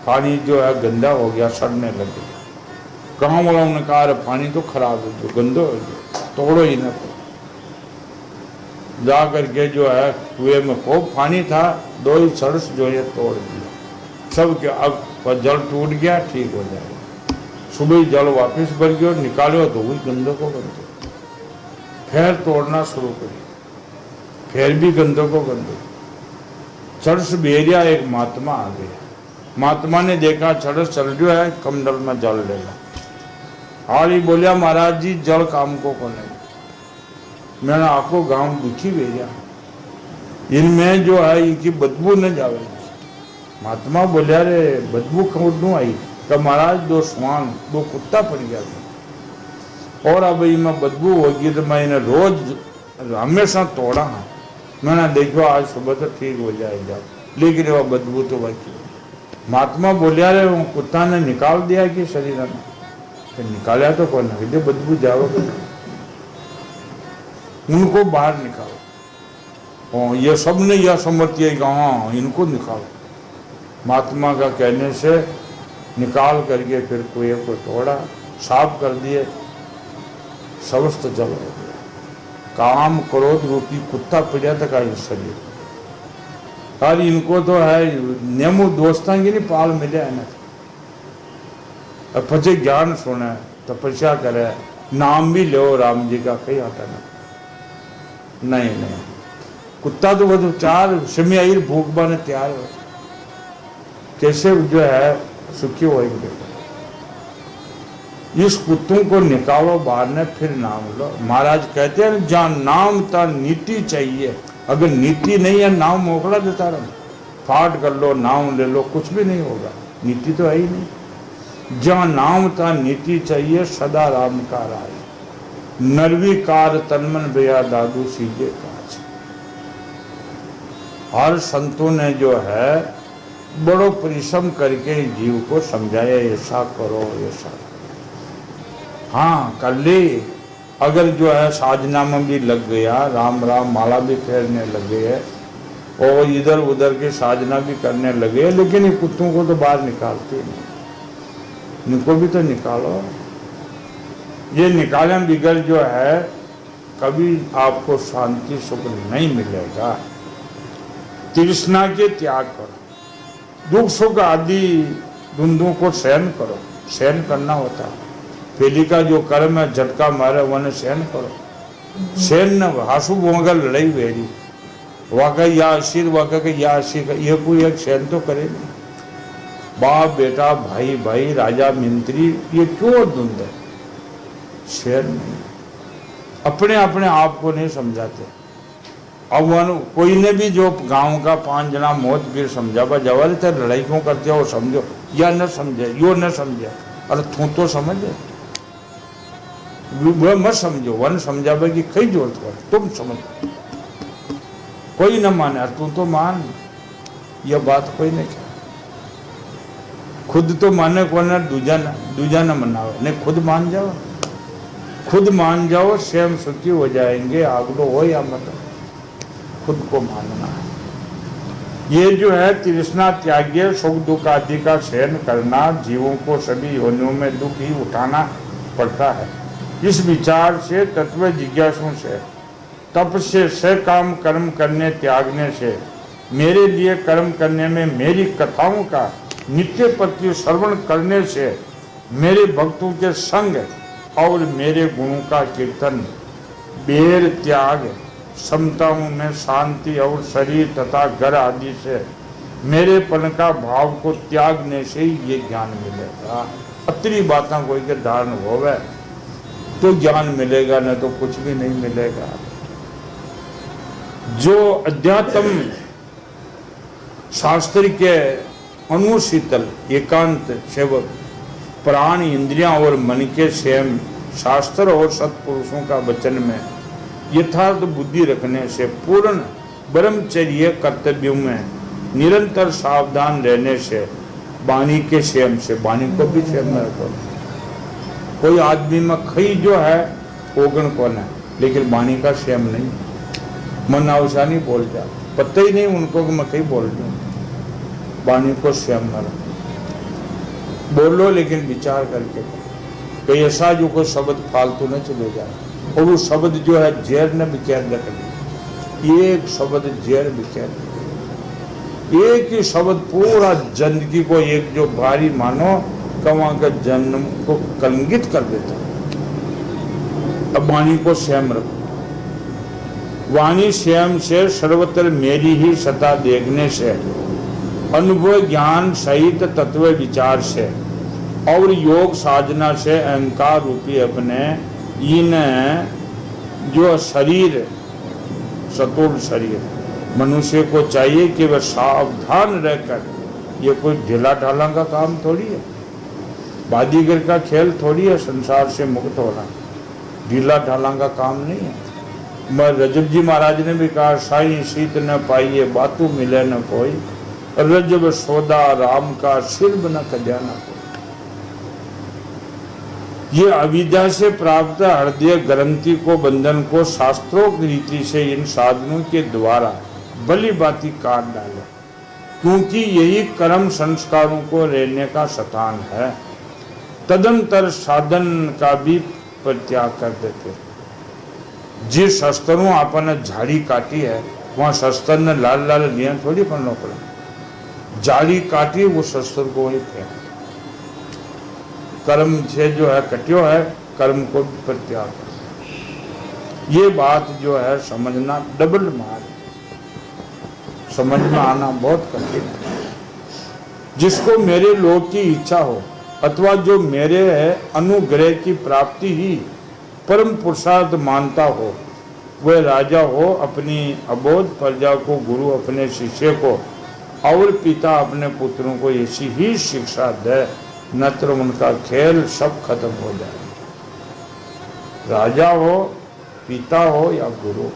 पानी जो है गंदा हो गया, सड़ने लग गया। गाँव वालों ने कहा पानी तो खराब हो गया, गंदा हो गया, तोड़ो ही ना। जा करके जो है कुएं में खूब पानी था, दो ही सड़स जो है तोड़ दिया सब के। अब जल टूट गया, ठीक हो जाएगा। सुबह जल वापस भर गया, निकालो तो वही गंदों को गंदो, फिर तोड़ना शुरू करिए, फिर भी गंदों को गंदो। चरस बेरिया एक महात्मा आ गया, महात्मा ने देखा चरस चल जो है कमंडल में जल लेगा। और ही बोलिया महाराज जी जल काम को नहीं, मैंने आपको गांव दुखी भेजा, इनमें जो है इनकी बदबू न जाएगी। महात्मा बोलिया रे बदबू क्यों आई? कि महाराज दो स्वान, दो कुत्ता पड़ गया था और अब इनमें बदबू होगी तो मैं इन्हें रोज हमेशा तोड़ा है। मैंने देखो आज सुबह तो ठीक हो जाएगा, लेकिन वह बदबू तो बाकी। महात्मा बोलिया रे वो कुत्ता ने निकाल दिया कि शरीर में, तो निकाला तो कौन है, बदबू जाओगे उनको बाहर निकालो। ये सब ने यह समझती है कि हाँ इनको निकालो। महात्मा का कहने से निकाल करके फिर कुएं को तोड़ा, साफ कर दिए, समस्त जल हो गया। काम क्रोध रूपी कुत्ता पड़ा था का शरीर। और इनको तो है नेमू दोस्तां की नहीं पाल मिले है ना, पचे ज्ञान सुने, तपस्या करे, नाम भी लो राम जी का, कहीं आता नहीं। कुत्ता तो वो तो चार समय भूख बने तैयार हो, कैसे जो है सुखी होएंगे। इस कुत्तों को निकालो बाहर ने, फिर नाम लो। महाराज कहते हैं जहाँ नाम था नीति चाहिए, अगर नीति नहीं है नाम मोकला देता रहो, पाठ कर लो नाम ले लो, कुछ भी नहीं होगा, नीति तो है ही नहीं। जहाँ नाम था नीति चाहिए, सदा राम का राय, नरविकार तन्मन भैया दादू सीजे काज। हर संतों ने जो है बड़ो परिश्रम करके जीव को समझाया, ऐसा करो ऐसा। हाँ कर ले, अगर जो है साधना में भी लग गया, राम राम माला भी फेरने लग गए और इधर उधर के साधना भी करने लगे, लेकिन ये कुत्तों को तो बाहर निकालते नहीं। इनको भी तो निकालो। ये निकालने बिगड़ जो है कभी आपको शांति सुख नहीं मिलेगा। तृष्णा के त्याग करो, दुख सुख आदि धुंधों को सहन करो, सहन करना होता है। पहली का जो कर्म है झटका मारे उन्हें सहन करो, सहन न हासू बोंगा लड़ाई वेरी वाकई या आशीर वाकई या आशीर, ये कोई एक सहन तो करे नहीं। बाप बेटा भाई भाई राजा मंत्री ये क्यों धुंध है, सहन नहीं। अपने अपने आप को नहीं समझाते, अब कोई ने भी जो गांव का 5 जना मौत वीर समझावा जावा थे लड़ाई क्यों करते हो समझो या न समझे यो न समझे, अरे तू तो समझे वह मत समझो, वन समझावे की कई जरूरत है, तुम समझ कोई न माने तू तो मान, यह बात कोई नहीं कहे। खुद तो माने को ना दूजा न मनाओ, नहीं खुद मान जाओ, खुद मान जाओ, स्वयं सुखी हो जाएंगे, आगलो हो या मत, खुद को मानना है। ये जो है तृष्णा त्याग्य सुख दुख आदि का सहन करना, जीवों को सभी योनियों में दुख ही उठाना पड़ता है। इस विचार से तत्व जिज्ञासु से, तप से काम कर्म करने त्यागने से, मेरे लिए कर्म करने में मेरी कथाओं का नित्य प्रति श्रवण करने से, मेरे भक्तों के संग और मेरे गुणों का कीर्तन, बेर त्याग, समताओं में शांति और शरीर तथा घर आदि से मेरे पन का भाव को त्यागने से ही ये ज्ञान मिलेगा। अतरी बातों कोई के धारण होवे तो ज्ञान मिलेगा, न तो कुछ भी नहीं मिलेगा। जो अध्यात्म शास्त्र के अनुशीतल एकांत सेवक प्राण इंद्रियां और मन के स्वयं शास्त्र और सत्पुरुषों का वचन में यथार्थ बुद्धि रखने से, पूर्ण ब्रह्मचर्य कर्तव्यों में निरंतर सावधान रहने से, वाणी के स्वयं से, वाणी को भी स्वयं में रखो। कोई आदमी में खई जो है ओगण कौन है, लेकिन वाणी का स्वयं नहीं, मन आवसा नहीं बोल जा, पता ही नहीं उनको कि मैं कहीं बोल दूँ। वाणी को स्वयं में रखो, बोलो लेकिन विचार करके, कोई ऐसा जो कोई शब्द फालतू न चले जाए, और वो शब्द जो है जहर न बिखेर रख ले, एक शब्द जहर बिखेर, एक ही शब्द पूरा जिंदगी को एक जो भारी मानो कवा का जन्म को कलंकित कर देता। अब वाणी को स्वयं रखो, वाणी स्वयं से सर्वत्र मेरी ही सत्ता देखने से, अनुभव ज्ञान सहित तत्व विचार से और योग साधना से अहंकार रूपी अपने इन जो शरीर सतुल शरीर मनुष्य को चाहिए कि वह सावधान रहकर, ये कोई ढीला ढाला का काम थोड़ी है, बाजीगर का खेल थोड़ी है संसार से मुक्त होना, ढीला ढाला का काम नहीं है। मैं रजब जी महाराज ने भी कहा, साईं सीत न पाइए बातू मिले न कोई, रजब सौदा राम का सिर्फ न कद्या न कोई। ये अविद्या से प्राप्त हृदय ग्रंथि को बंधन को शास्त्रोक्त रीति से इन साधनों के द्वारा भली भांति काट डाले, क्योंकि यही कर्म संस्कारों को रहने का स्थान है। तदंतर साधन का भी परित्याग कर देते। जिस शस्त्रों आपने झाड़ी काटी है वहां शस्त्र ने लाल लाल लिया थोड़ी पड़ना पड़ा, झाड़ी काटी वो शस्त्र को ही फेंक, कर्म से जो है कट्यो है, कर्म को परित्याग कर। ये बात जो है समझना डबल मार, समझ में आना बहुत कठिन है। जिसको मेरे लोक की इच्छा हो अथवा जो मेरे अनुग्रह की प्राप्ति ही परम पुरुषार्थ मानता हो, वह राजा हो अपनी अबोध प्रजा को, गुरु अपने शिष्य को और पिता अपने पुत्रों को ऐसी ही शिक्षा दे, नत्र उनका खेल सब खत्म हो जाए। राजा हो, पिता हो या गुरु,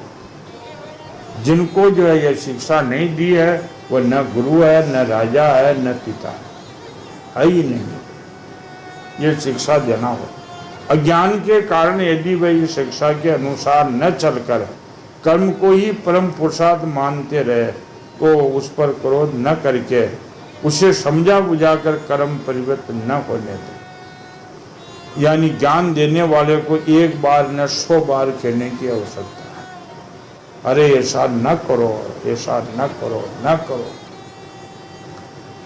जिनको जो है यह शिक्षा नहीं दी है वह न गुरु है, न राजा है, न पिता है ही नहीं। ये शिक्षा देना हो, अज्ञान के कारण यदि वह इस शिक्षा के अनुसार न चलकर कर्म को ही परम पुरुषार्थ मानते रहे तो उस पर क्रोध न करके उसे समझा बुझाकर कर्म परिवर्तन न होने दे। यानी ज्ञान देने वाले को एक बार न 100 बार कहने की आवश्यकता है, अरे ऐसा न करो, ऐसा न करो, न करो।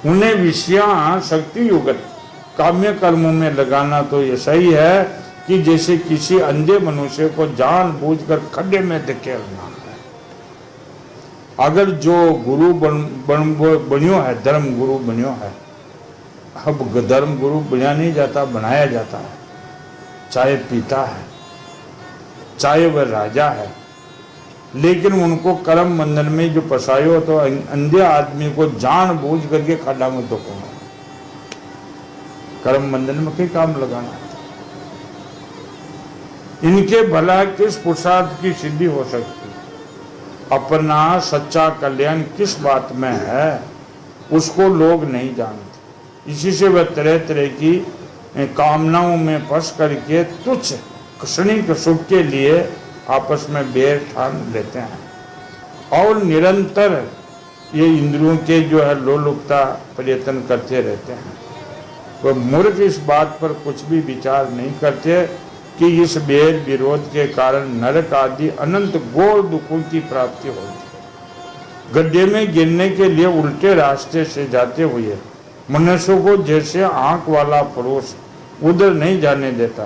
उन्हें विषया शक्ति युगत काम्य कर्मों में लगाना तो ऐसा ही है कि जैसे किसी अंधे मनुष्य को जानबूझकर खड्डे में धकेलना है। अगर जो गुरु बनियो है, धर्म गुरु बनियो है, अब धर्म गुरु बना नहीं जाता, बनाया जाता है। चाहे पिता है, चाहे वह राजा है, लेकिन उनको कर्म बंधन में जो फंसायो तो अंधे आदमी को जान बूझ करके खड्डा में धोखो। कर्म बंधन में क्या काम लगाना। इनके भला किस पुरुषार्थ की सिद्धि हो सकती, अपना सच्चा कल्याण किस बात में है उसको लोग नहीं जानते। इसी से वह तरह तरह की कामनाओं में फंस करके तुच्छ क्षणिक सुख के लिए आपस में बैर ठान लेते हैं और निरंतर ये इंद्रियों के जो है लोलुपता प्रयत्न करते रहते हैं। वह मूर्ख इस बात पर कुछ भी विचार नहीं करते कि इस बैर विरोध के कारण नरक आदि अनंत घोर दुखों की प्राप्ति होगी। गड्ढे में गिरने के लिए उल्टे रास्ते से जाते हुए मनुष्य को जैसे आंख वाला पुरुष उधर नहीं जाने देता,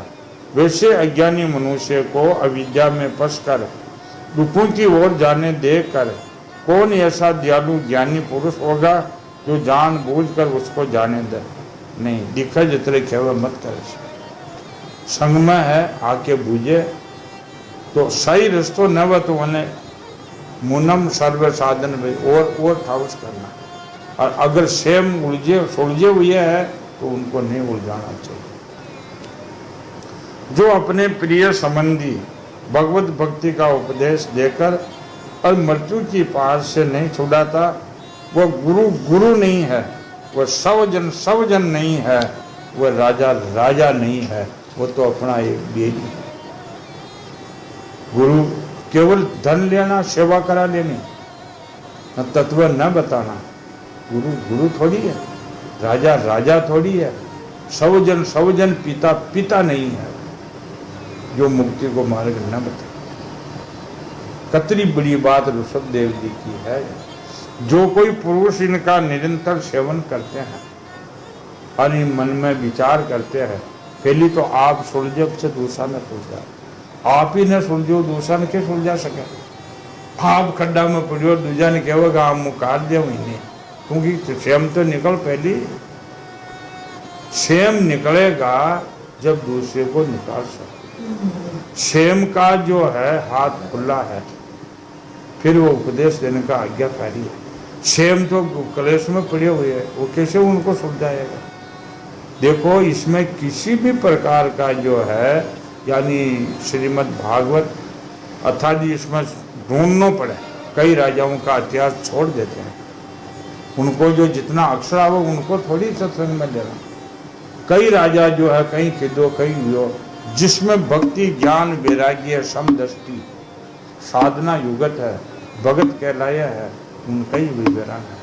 वैसे अज्ञानी मनुष्य को अविद्या में फंसकर दुखों की ओर जाने देकर कौन ऐसा दयालु ज्ञानी पुरुष होगा जो जान बूझ कर उसको जाने दे। नहीं, दिखा जितने खेव मत करे, संग में है आके बूझे तो सही रस्तो न व तो उन्हें मुनम सर्व साधन भाई और ठाउस करना। और अगर स्वयं सुलझे हुए है तो उनको नहीं उलझाना चाहिए। जो अपने प्रिय संबंधी भगवत भक्ति का उपदेश देकर और मृत्यु की पास से नहीं छुड़ाता, वह गुरु नहीं है, वह सवजन नहीं है, वह राजा नहीं है, वो तो अपना एक बेटी है। गुरु केवल धन लेना, सेवा करा लेनी, तत्व न बताना। गुरु थोड़ी है, राजा थोड़ी है। सवजन पिता नहीं है जो मुक्ति को मार्ग न बता। कतरी बड़ी बात ऋषभदेव जी की है। जो कोई पुरुष इनका निरंतर सेवन करते हैं और इन मन में विचार करते हैं, पहली तो आप सुलझे से दूसरा न सुलझा। आप ही न सुलझो दूसरा न के सुलझा सके। आप खड्डा में पड़ो, दूजा ने कहेगा आप मुकार दे नहीं, क्योंकि स्वयं तो निकल पहली। स्वयं निकलेगा जब दूसरे को निकाल सके। स्वयं का जो है हाथ खुला है, फिर वो उपदेश देने का आज्ञाकारी है। स्वयं तो कलेश में पड़े हुए हैं, वो कैसे उनको सुलझाएगा। देखो, इसमें किसी भी प्रकार का जो है यानी श्रीमद् भागवत अर्थात इसमें ढूंढना पड़े। कई राजाओं का इतिहास छोड़ देते हैं, उनको जो जितना अक्षर आवे उनको थोड़ी सत्संग में देना। कई राजा जो है कहीं खिदो कहीं हुए, जिसमें भक्ति ज्ञान वैराग्य समदृष्टि साधना युगत है, भगत कहलाया है, उनका ही विवरण है।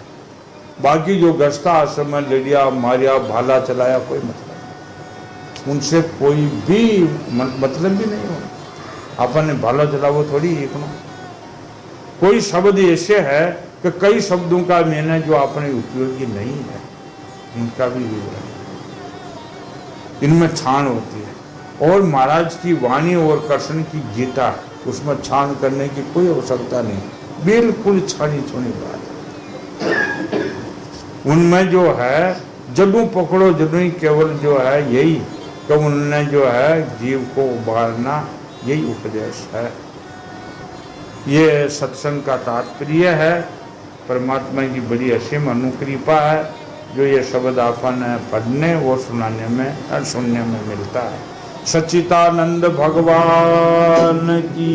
बाकी जो गस्ता आश्रम में लड़िया मारिया भाला चलाया कोई मतलब नहीं, उनसे कोई भी मतलब भी नहीं हो। अपन ने भाला चलावो थोड़ी एक ना। कोई शब्द ऐसे है कि कई शब्दों का मैंने जो अपने उपयोगी नहीं है, इनका भी विवरण इनमें छान होती है। और महाराज की वाणी और कृष्ण की गीता, उसमें छान करने की कोई आवश्यकता नहीं, बिल्कुल छानी छुनी बात। उनमें जो है जदू पकड़ो जदू ही केवल जो है यही कि उनने जो है जीव को उबारना, यही उपदेश है। ये सत्संग का तात्पर्य है। परमात्मा की बड़ी असीम अनुकृपा है जो ये शब्द अपन पढ़ने और सुनाने में और सुनने में मिलता है। सच्चिदानंद भगवान की